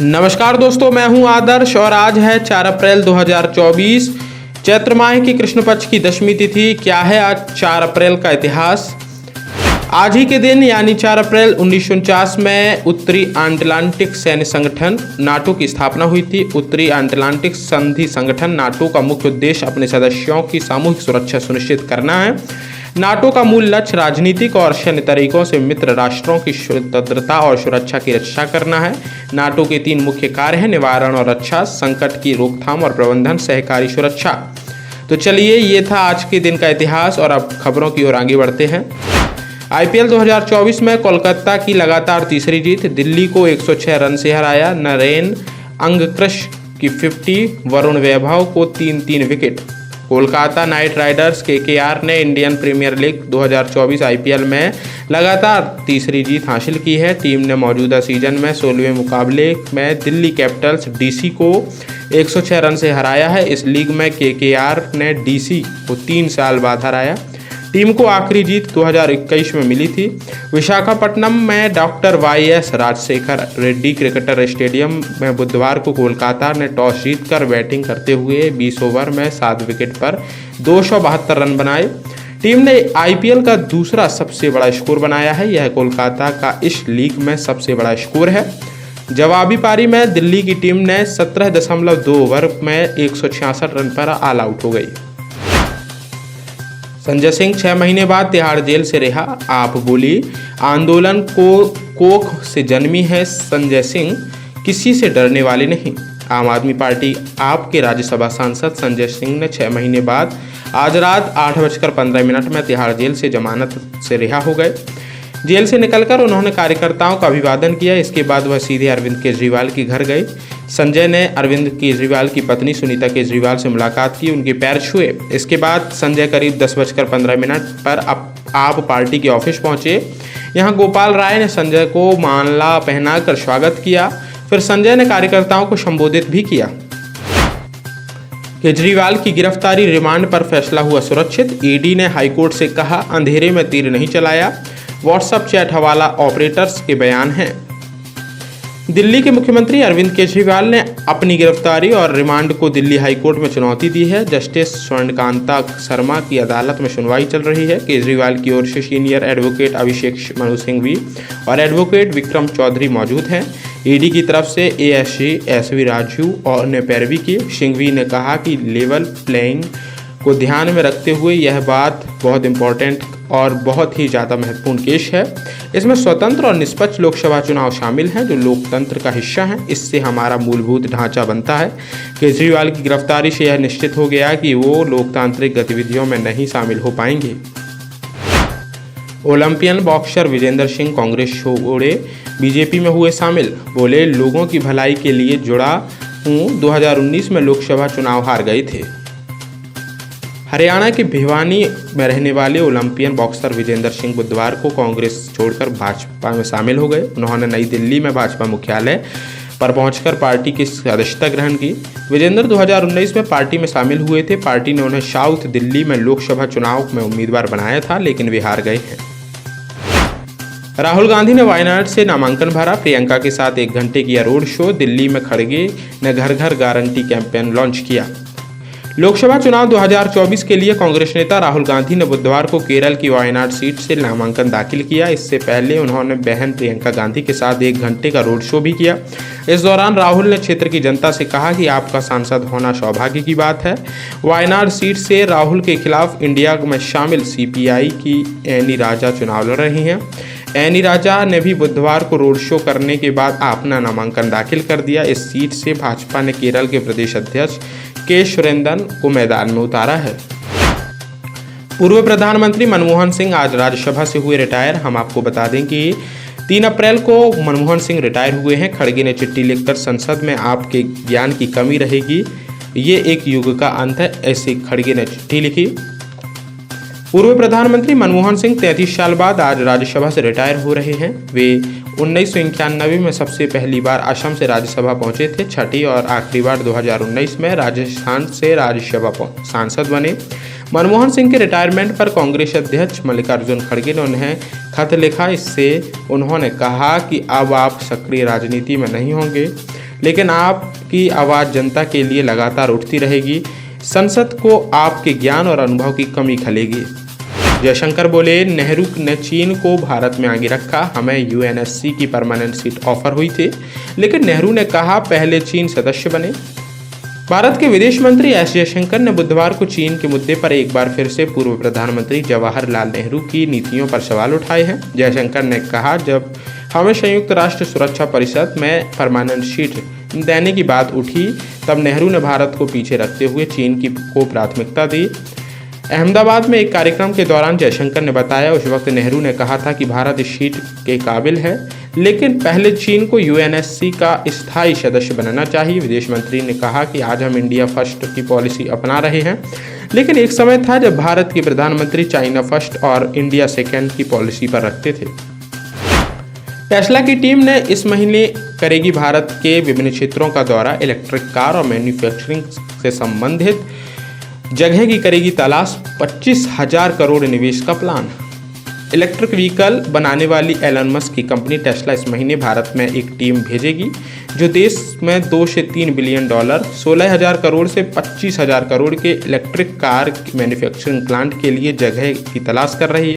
नमस्कार दोस्तों, मैं हूं आदर्श और आज है 4 अप्रैल 2024। चैत्र माह की कृष्ण पक्ष की दशमी तिथि। क्या है आज 4 अप्रैल का इतिहास? आज ही के दिन यानी 4 अप्रैल 1949 में उत्तरी अटलांटिक सैन्य संगठन नाटो की स्थापना हुई थी। उत्तरी अटलांटिक संधि संगठन नाटो का मुख्य उद्देश्य अपने सदस्यों की सामूहिक सुरक्षा सुनिश्चित करना है। नाटो का मूल लक्ष्य राजनीतिक और सैन्य तरीकों से मित्र राष्ट्रों की स्वतंत्रता और सुरक्षा की रक्षा करना है। नाटो के 3 मुख्य कार्य हैं: निवारण और रक्षा, संकट की रोकथाम और प्रबंधन, सहकारी सुरक्षा। तो चलिए, ये था आज के दिन का इतिहास और अब खबरों की ओर आगे बढ़ते हैं। आईपीएल 2024 में कोलकाता की लगातार तीसरी जीत। दिल्ली को 106 रन से हराया। नरेन अंगक्रश की 50, वरुण वैभव को 3 wicket. Kolkata night Riders KKR ने इंडियन प्रीमियर लीग 2024 आईपीएल में लगातार तीसरी जीत हासिल की है। टीम ने मौजूदा सीजन में 16वें मुकाबले में दिल्ली कैपिटल्स डीसी को 106 रन से हराया है। इस लीग में केकेआर ने डीसी को 3 साल बाद हराया। टीम को आखिरी जीत 2021 में मिली थी। विशाखापट्टनम में doctor YS Rajasekhara Reddy cricketer stadium में बुधवार को कोलकाता ने टॉस जीतकर बैटिंग करते हुए 20 ओवर में 7 विकेट पर 272 रन बनाए। टीम ने आईपीएल का दूसरा सबसे बड़ा स्कोर बनाया है। यह कोलकाता का इस लीग में सबसे बड़ा स्कोर है। जवाबी पारी में दिल्ली की टीम ने 17.2 ओवर में 166 रन पर ऑल आउट हो गई। संजय सिंह 6 महीने बाद तिहाड़ जेल से रिहा। आप बोली, आंदोलन को कोख से जन्मी है संजय सिंह, किसी से डरने वाले नहीं। आम आदमी पार्टी आप के राज्यसभा सांसद संजय सिंह ने 6 महीने बाद आज रात 8:15 में तिहाड़ जेल से जमानत से रिहा हो गए। जेल से निकलकर उन्होंने कार्यकर्ताओं का अभिवादन किया। इसके बाद वह सीधे अरविंद केजरीवाल के घर गए। संजय ने अरविंद केजरीवाल की पत्नी सुनीता केजरीवाल से मुलाकात की, उनके पैर छुए। इसके बाद संजय करीब 10:15 पर आप पार्टी के ऑफिस पहुंचे। यहां गोपाल राय ने संजय को माला पहनाकर स्वागत किया। फिर संजय ने कार्यकर्ताओं को संबोधित भी किया। केजरीवाल की गिरफ्तारी रिमांड पर फैसला हुआ सुरक्षित। ईडी ने हाईकोर्ट से कहा, अंधेरे में तीर नहीं चलाया। व्हाट्सएप चैट हवाला ऑपरेटर्स के बयान हैं। दिल्ली के मुख्यमंत्री अरविंद केजरीवाल ने अपनी गिरफ्तारी और रिमांड को दिल्ली हाईकोर्ट में चुनौती दी है। जस्टिस स्वर्णकांता शर्मा की अदालत में सुनवाई चल रही है। केजरीवाल की ओर से सीनियर एडवोकेट अभिषेक मनु सिंघवी और एडवोकेट विक्रम चौधरी मौजूद हैं। ईडी की तरफ से एएसजी एसवी राजू और ने पैरवी की। सिंघवी ने कहा कि लेवल प्लेइंग को ध्यान में रखते हुए यह बात बहुत इंपॉर्टेंट और बहुत ही ज़्यादा महत्वपूर्ण केस है। इसमें स्वतंत्र और निष्पक्ष लोकसभा चुनाव शामिल हैं जो लोकतंत्र का हिस्सा हैं। इससे हमारा मूलभूत ढांचा बनता है। केजरीवाल की गिरफ्तारी से यह निश्चित हो गया कि वो लोकतांत्रिक गतिविधियों में नहीं शामिल हो पाएंगे। ओलंपियन बॉक्सर विजेंद्र सिंह कांग्रेस छोड़े बीजेपी में हुए शामिल। बोले, लोगों की भलाई के लिए जुड़ा हूँ। 2019 में लोकसभा चुनाव हार गए थे। हरियाणा के भिवानी में रहने वाले ओलंपियन बॉक्सर विजेंद्र सिंह बुधवार को कांग्रेस छोड़कर भाजपा में शामिल हो गए। उन्होंने नई दिल्ली में भाजपा मुख्यालय पर पहुंचकर पार्टी की सदस्यता ग्रहण की। विजेंद्र 2019 में पार्टी में शामिल हुए थे। पार्टी ने उन्हें साउथ दिल्ली में लोकसभा चुनाव में उम्मीदवार बनाया था, लेकिन वे हार गए हैं। राहुल गांधी ने वायनाड से नामांकन भरा। प्रियंका के साथ 1 घंटे किया रोड शो। दिल्ली में खड़गे ने घर घर गारंटी कैंपेन लॉन्च किया। लोकसभा चुनाव 2024 के लिए कांग्रेस नेता राहुल गांधी ने बुधवार को केरल की वायनाड सीट से नामांकन दाखिल किया। इससे पहले उन्होंने बहन प्रियंका गांधी के साथ 1 घंटे का रोड शो भी किया। इस दौरान राहुल ने क्षेत्र की जनता से कहा कि आपका सांसद होना सौभाग्य की बात है। वायनाड सीट से राहुल के खिलाफ इंडिया में शामिल सीपीआई की एनी राजा चुनाव लड़ रही हैं। एनी राजा ने भी बुधवार को रोड शो करने के बाद अपना नामांकन दाखिल कर दिया। इस सीट से भाजपा ने केरल के प्रदेश अध्यक्ष के सुरेंद्रन को मैदान में उतारा है। पूर्व प्रधानमंत्री मनमोहन सिंह आज राज्यसभा से हुए रिटायर। हम आपको बता दें कि 3 अप्रैल को मनमोहन सिंह रिटायर हुए हैं। खड़गे ने चिट्ठी लिखकर, संसद में आपके ज्ञान की कमी रहेगी, ये एक युग का अंत है, ऐसे खड़गे ने चिट्ठी लिखी। पूर्व प्रधानमंत्री मनमोहन सिंह 33 साल बाद आज राज्यसभा से रिटायर हो रहे हैं। वे 1991 में सबसे पहली बार असम से राज्यसभा पहुंचे थे। छठी और आखिरी बार 2019 में राजस्थान से राज्यसभा सांसद बने। मनमोहन सिंह के रिटायरमेंट पर कांग्रेस अध्यक्ष मल्लिकार्जुन खड़गे ने उन्हें खत लिखा। इससे उन्होंने कहा कि अब आप सक्रिय राजनीति में नहीं होंगे। लेकिन आपकी आवाज़ जनता के लिए लगातार उठती रहेगी। संसद को आपके ज्ञान और अनुभव की कमी खलेगी। जयशंकर बोले, नेहरू ने चीन को भारत में आगे रखा। हमें यूएनएससी की परमानेंट सीट ऑफर हुई थी, लेकिन नेहरू ने कहा पहले चीन सदस्य बने। भारत के विदेश मंत्री एस जयशंकर ने बुधवार को चीन के मुद्दे पर एक बार फिर से पूर्व प्रधानमंत्री जवाहरलाल नेहरू की नीतियों पर सवाल उठाए हैं। जयशंकर ने कहा, जब हमें संयुक्त राष्ट्र सुरक्षा परिषद में परमानेंट सीट देने की बात उठी, तब नेहरू ने भारत को पीछे रखते हुए चीन को प्राथमिकता दी। अहमदाबाद में एक कार्यक्रम के दौरान जयशंकर ने बताया, उस वक्त नेहरू ने कहा था कि भारत इस सीट के काबिल है, लेकिन पहले चीन को यूएनएससी का स्थायी सदस्य बनना चाहिए। विदेश मंत्री ने कहा कि आज हम इंडिया फर्स्ट की पॉलिसी अपना रहे हैं, लेकिन एक समय था जब भारत के प्रधानमंत्री चाइना फर्स्ट और इंडिया सेकेंड की पॉलिसी पर रखते थे। टेस्ला की टीम ने इस महीने करेगी भारत के विभिन्न क्षेत्रों का दौरा। इलेक्ट्रिक कार और मैन्युफैक्चरिंग से संबंधित जगह की करेगी तलाश। 25,000 करोड़ निवेश का प्लान। इलेक्ट्रिक व्हीकल बनाने वाली एलन मस्क की कंपनी टेस्ला इस महीने भारत में एक टीम भेजेगी, जो देश में 2 से 3 बिलियन डॉलर, 16,000 करोड़ से 25,000 करोड़ के इलेक्ट्रिक कार मैन्युफैक्चरिंग प्लांट के लिए जगह की तलाश कर रही है।